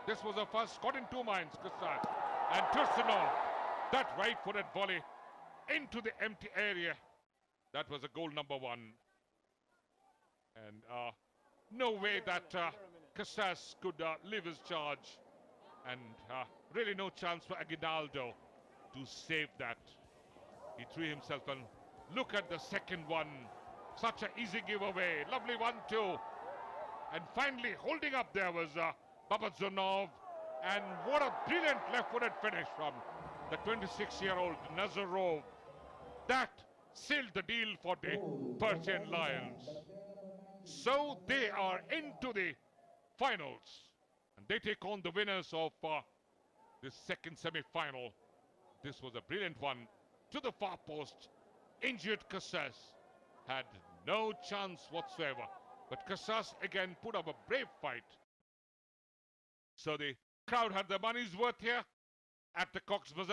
This was a first, got in two minds, Kassas. And Tursunov, that right-footed volley into the empty area. That was a goal number one. And no way that Kassas could leave his charge. And really no chance for Aguinaldo to save that. He threw himself and look at the second one. Such an easy giveaway. Lovely 1-2. And finally holding up there was Babadzonov. And what a brilliant left-footed finish from the 26-year-old Nazarov. That sealed the deal for the Persian Lions. So they are into the finals. And they take on the winners of this second semi-final. This was a brilliant one to the far post. Injured Kassas had no chance whatsoever. But Kassas again put up a brave fight. So the crowd had their money's worth here at the Cox's Bazar.